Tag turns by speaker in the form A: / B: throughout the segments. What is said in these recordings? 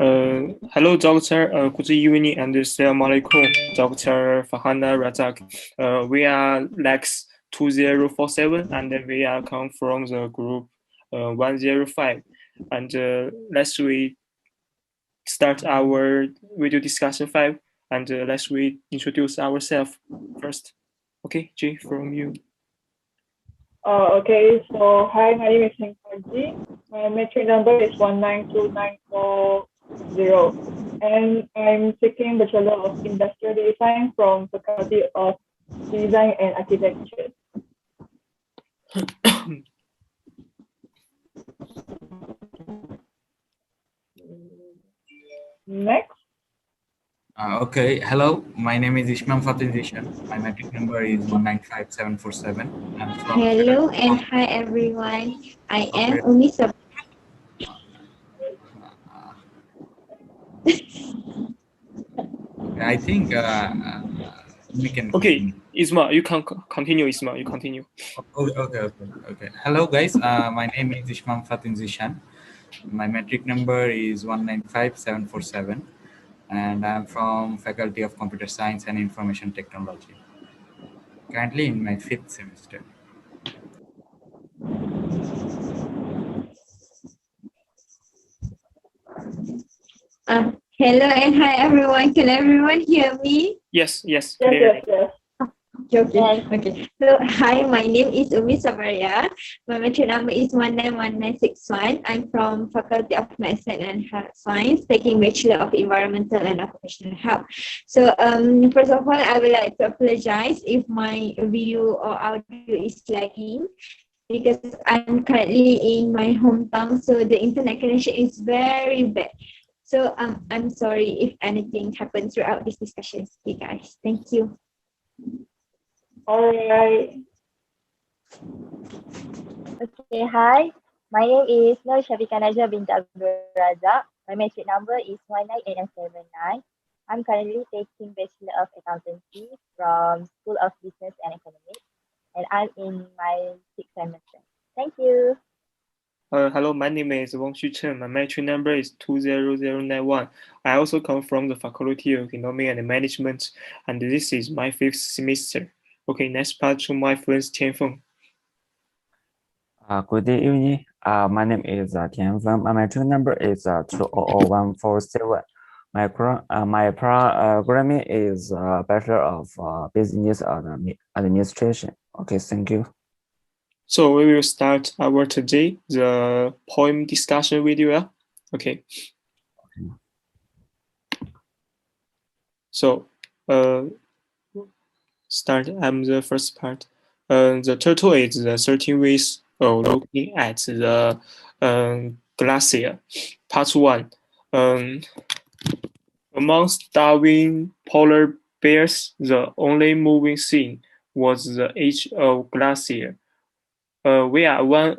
A: Hello, Doctor. Good evening and Assalamu alaikum, Dr. Fahana Razak. We are Lex 2047 and we are come from the group 105. And let's we start our video discussion 5 and let's we introduce ourselves first. Okay, G, from you.
B: Okay, so hi, my name is Hengji. My metric number is 1929440, and I'm taking Bachelor of Industrial Design from Faculty of Design and Architecture. Next.
C: Okay, hello, my name is Ishmael Fatizishan. My metric number is 195747.
D: Hello and hi everyone. I am Umi Sab.
C: I think we can.
A: Okay, Isma, you can continue. Isma, you continue.
C: Okay. Hello, guys. My name is Ishmael Fatizishan. My metric number is 195747. And I'm from Faculty of Computer Science and Information Technology. Currently in my 5th semester.
D: Hello and hi everyone. Can everyone hear me?
A: Yes.
B: Yes.
D: Okay. So hi, my name is Umi Sabaria. My metric number is 191961. I'm from Faculty of Medicine and Health Science, taking Bachelor of Environmental and Occupational Health. So first of all, I would like to apologize if my video or audio is lagging, because I'm currently in my hometown, so the internet connection is very bad. So I'm sorry if anything happens throughout this discussion, you guys. Thank you.
B: All right.
E: Okay, hi. My name is Nur Syafiqah Najwa bint Abdul Razak. My metric number is 198979. I'm currently taking Bachelor of Accountancy from School of Business and Economics, and I'm in my 6th semester. Thank you.
A: Hello, my name is Wang Xuchen. My metric number is 20091. I also come from the Faculty of Economy and Management, and this is my 5th semester. Okay, next part to my friends Tianfeng.
F: Good evening. My name is Tianfeng. My metric number is 200147. My programming is Bachelor of Business Administration. Okay, thank you.
A: So we will start our today the poem discussion video. Okay. So start. I'm the first part. The turtle is the 13 ways of looking at the glacier. Part 1. Among starving polar bears, the only moving thing was the edge of glacier. We are one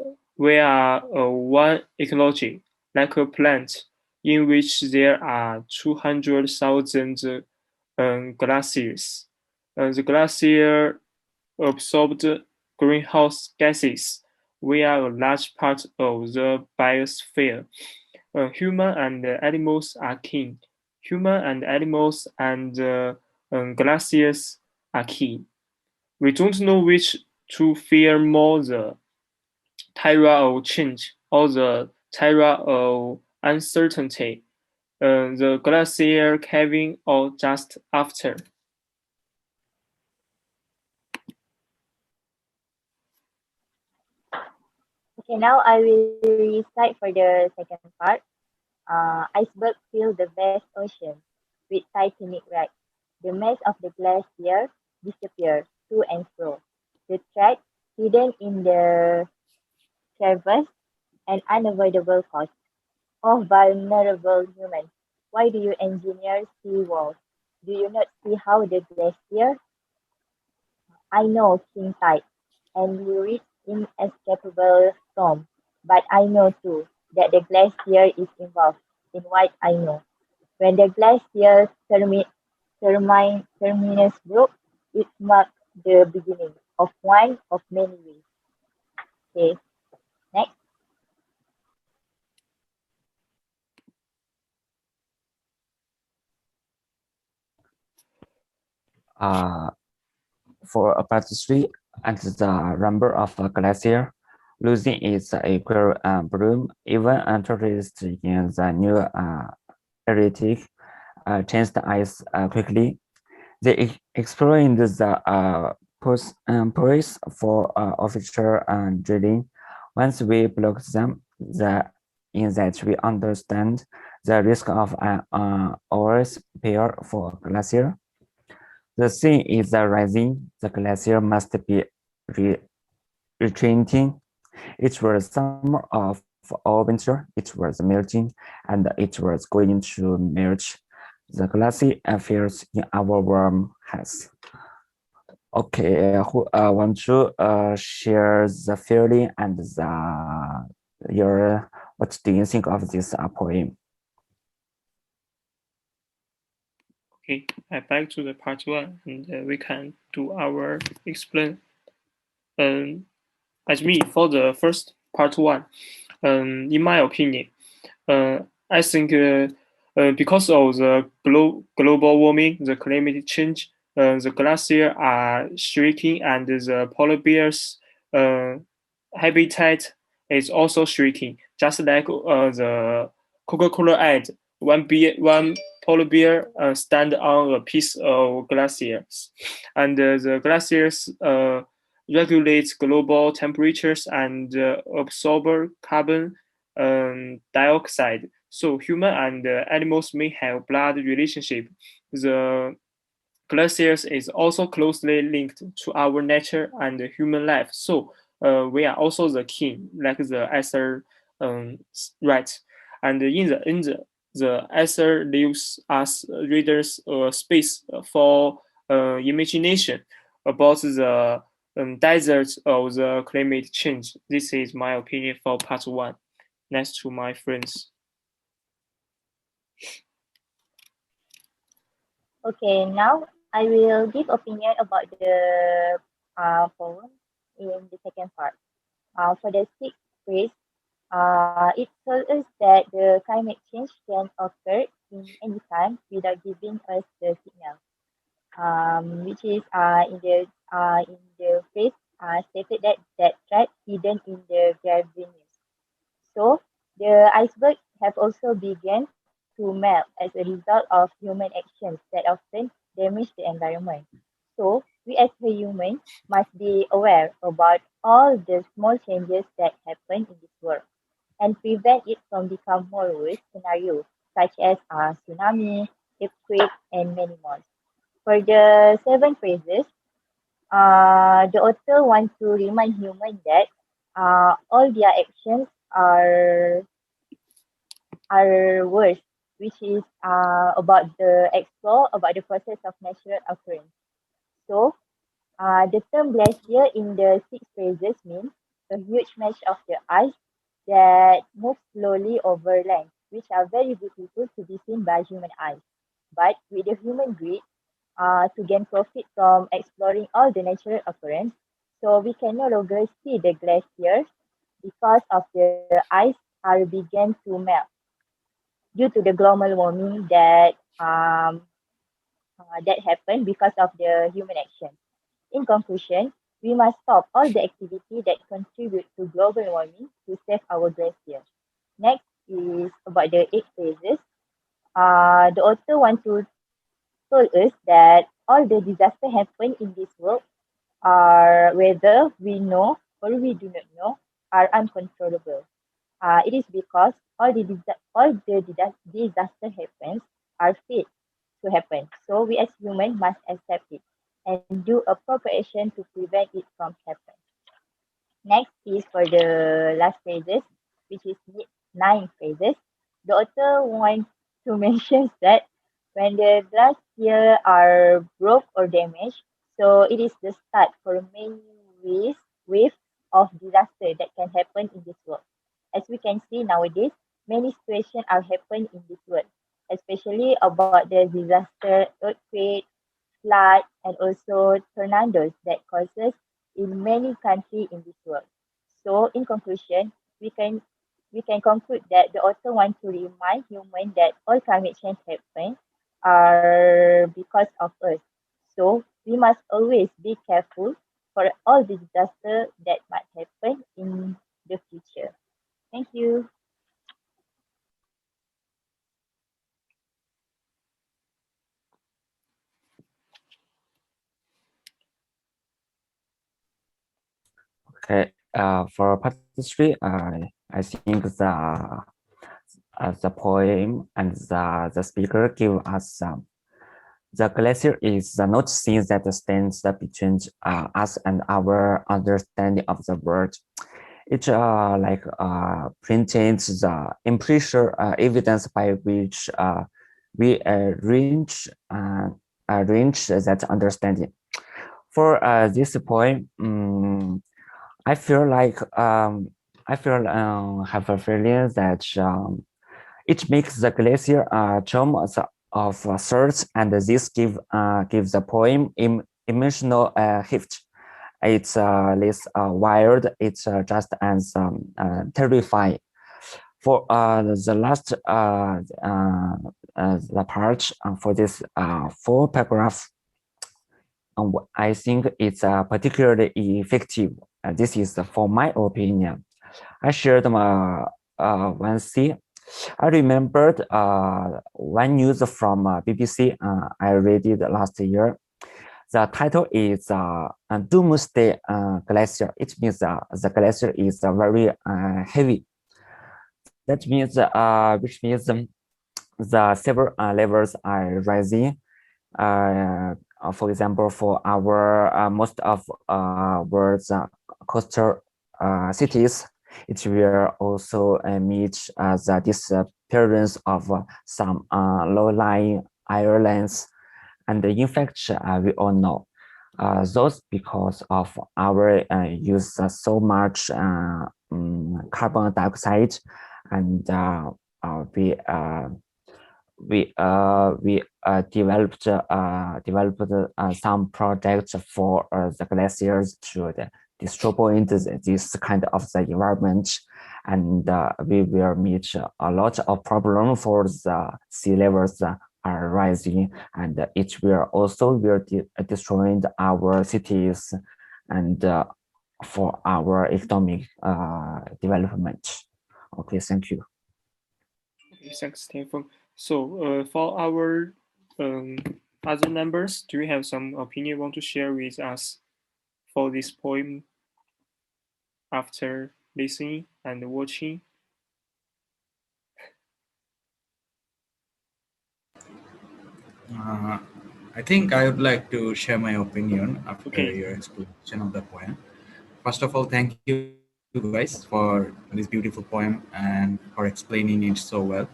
A: ecology, like a plant, in which there are 200,000 glaciers. The glacier absorbed greenhouse gases. We are a large part of the biosphere. Human and animals are king. Human and animals and glaciers are key. We don't know which to fear more, the terror of change or the terror of uncertainty, the glacier calving or just after.
E: Okay, now I will recite for the second part. Iceberg fill the vast ocean with titanic wreck. The mass of the glacier disappears to and fro. The threat hidden in the crevice, an unavoidable cost. Oh, vulnerable humans, why do you engineer sea walls? Do you not see how the glacier? I know, King Tide, and you reach inescapable storm, but I know too that the glacier is involved in what I know. When the glacier terminus broke, it marked the beginning of one of many ways. Okay, next.
F: For part 3, and the number of a glacier losing its equilibrium, even tourists in the new Arctic changed ice quickly. They explained the poise for official drilling. Once we block them, in that we understand the risk of always pair for glacier. The sea is rising. The glacier must be retreating. It was summer of all winter. It was melting, and it was going to melt. The glacier appears in our warm house. Okay, who want to share the feeling and your what do you think of this poem?
A: Okay, back to the part 1, and we can do our explain. As me for the first part 1, in my opinion, I think because of the global warming, the climate change, the glaciers are shrinking, and the polar bears' habitat is also shrinking. Just like the Coca-Cola ad, one polar bear stand on a piece of glaciers, and the glaciers regulate global temperatures and absorb carbon dioxide. So human and animals may have blood relationship. The glaciers is also closely linked to our nature and human life. So we are also the king, like the author writes. And the author leaves us readers space for imagination about the deserts of the climate change. This is my opinion for part 1. Next to my friends.
E: Okay, now I will give opinion about the poem in the second part. For the sixth phrase, it tells us that the climate change can occur in any time without giving us the signal. Which is in the phrase stated that threat hidden in the gravineous. So the iceberg have also begun to melt as a result of human actions that often damage the environment. So we as a human must be aware about all the small changes that happen in this world and prevent it from becoming more worse scenarios such as tsunami, earthquake, and many more. For the seven phrases, the author wants to remind humans that all their actions are worse, which is about the process of natural occurrence. So, the term glacier in the six phrases means a huge mesh of the ice that moves slowly over land, which are very beautiful to be seen by human eyes. But with the human greed to gain profit from exploring all the natural occurrence, so we can no longer see the glaciers because of the ice are began to melt due to the global warming that happened because of the human action. In conclusion, we must stop all the activity that contribute to global warming to save our glaciers. Next is about the eight phases. The author wants to told us that all the disasters happen in this world are whether we know or we do not know are uncontrollable. It is because disaster happens are fit to happen. So we as humans must accept it and do a proper action to prevent it from happening. Next is for the last phases, which is nine phases. The author wants to mention that when the glaciers are broke or damaged, so it is the start for many waves of disaster that can happen in this world. As we can see nowadays, many situations are happening in this world, especially about the disaster, earthquake, flood, and also tornadoes that causes in many countries in this world. So in conclusion, we can we can conclude that the author wants to remind humans that all climate change happen are because of us. So We must always be careful for all disaster that might happen in the future. Thank you.
F: Okay, for part three, I think the poem and the speaker give us the glacier is the not thing that stands between us and our understanding of the world. It like presents the empirical evidence by which we arrange that understanding. For this poem, I feel like have a feeling that it makes the glacier charm of search, and this gives the poem emotional heft. It's less wild. It's just as terrifying. For the last the part for this full paragraph, I think it's particularly effective. This is for my opinion. I shared my one scene. I remembered one news from BBC. I read it last year. The title is Doomsday Glacier. It means the glacier is very heavy. That means, which means the several levels are rising. For example, for our most of world's coastal cities, it will also meet the disappearance of some low-lying islands. And in fact, we all know those because of our use so much carbon dioxide, and we developed some projects for the glaciers to destroy this kind of the environment, and we will meet a lot of problem for the sea levels are rising, and it will also destroy our cities and for our economic development. Okay, thank you.
A: Okay, thanks, Stephen. So, for our other members, do you have some opinion you want to share with us for this poem after listening and watching?
C: I think I would like to share my opinion after
A: Okay.
C: your explanation of the poem. First of all, thank you guys for this beautiful poem and for explaining it so well.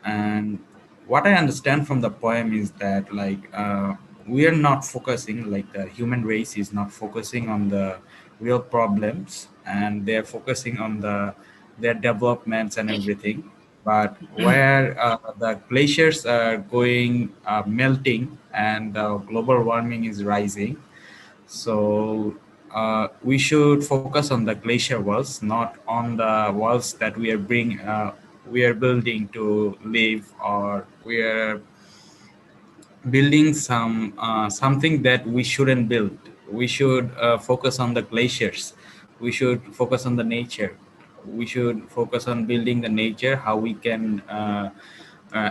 C: And what I understand from the poem is that we are not focusing, like the human race is not focusing on the real problems, and they're focusing on their developments and everything. But where the glaciers are going melting and global warming is rising, so we should focus on the glacier walls, not on the walls that we are building to live, or we are building something that we shouldn't build. We should focus on the glaciers. We should focus on the nature. We should focus on building the nature, how we can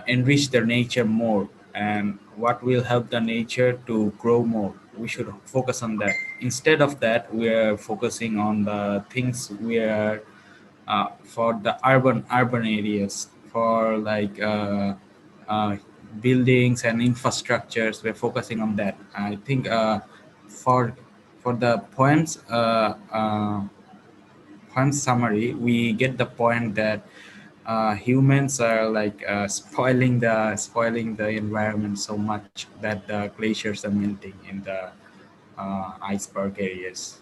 C: enrich the nature more, and what will help the nature to grow more. We should focus on that. Instead of that, we are focusing on the things we are for the urban areas, for uh, buildings and infrastructures. We're focusing on that. I think for the poem summary, we get the point that humans are spoiling the environment so much that the glaciers are melting in the iceberg areas.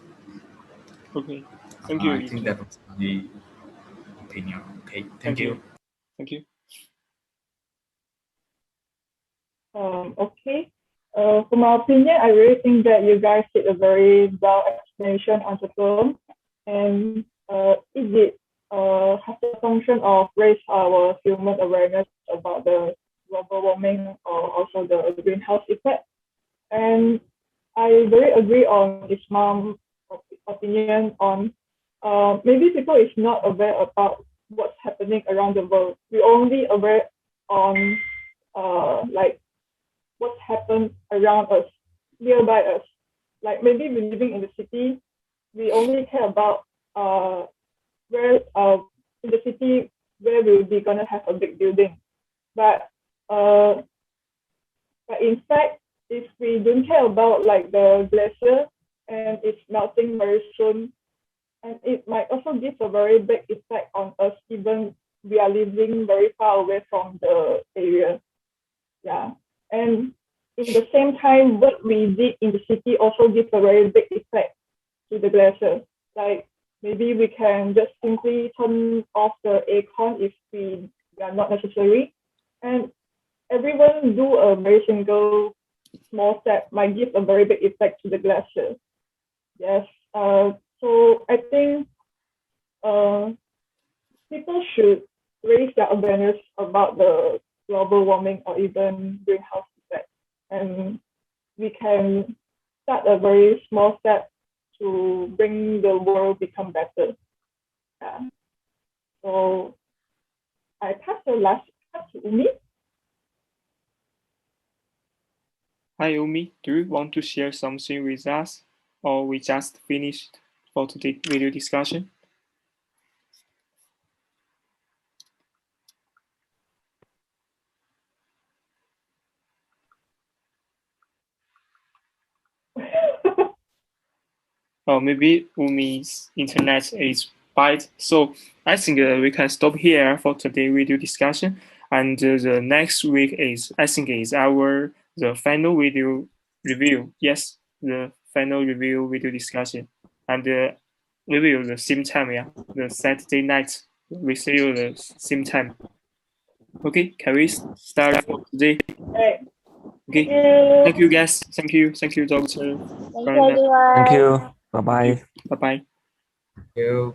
A: Okay. Thank you,
C: I think
A: Yuki.
C: that was my opinion. Okay, thank
A: Thank
C: you.
A: you. Thank you.
B: Okay. For my opinion, I really think that you guys did a very well explanation on the film, and it did have the function of raise our human awareness about the global warming or also the greenhouse effect. And I very agree on Ismail's opinion on maybe people is not aware about what's happening around the world. We only aware on like what happens around us, nearby us. Like maybe we're living in the city, we only care about where in the city where we'll be gonna have a big building. But in fact, if we don't care about like the glacier and it's melting very soon, and it might also give a very big effect on us, even we are living very far away from the area. Yeah, and in the same time, what we did in the city also gives a very big effect to the glacier. Like maybe we can just simply turn off the aircon if we are not necessary, and everyone do a very single small step might give a very big effect to the glacier. Yes. So I think people should raise their awareness about the global warming or even greenhouse effect, and we can start a very small step to bring the world become better. Yeah. So I pass the last part to Umi.
A: Hi, Umi. Do you want to share something with us, or we just finished for today's video discussion? Or maybe Umi's internet is bad. So I think we can stop here for today's video discussion. And the next week is, I think, is the final video review. Yes, the final review video discussion, and we will the same time. Yeah, the Saturday night. We see you the same time. Okay, can we start for today?
B: Hey.
A: Okay. Thank you, guys. Thank you, Doctor.
E: Thank you, everyone.
F: Thank you. Bye bye.
A: Bye bye.
C: Thank you.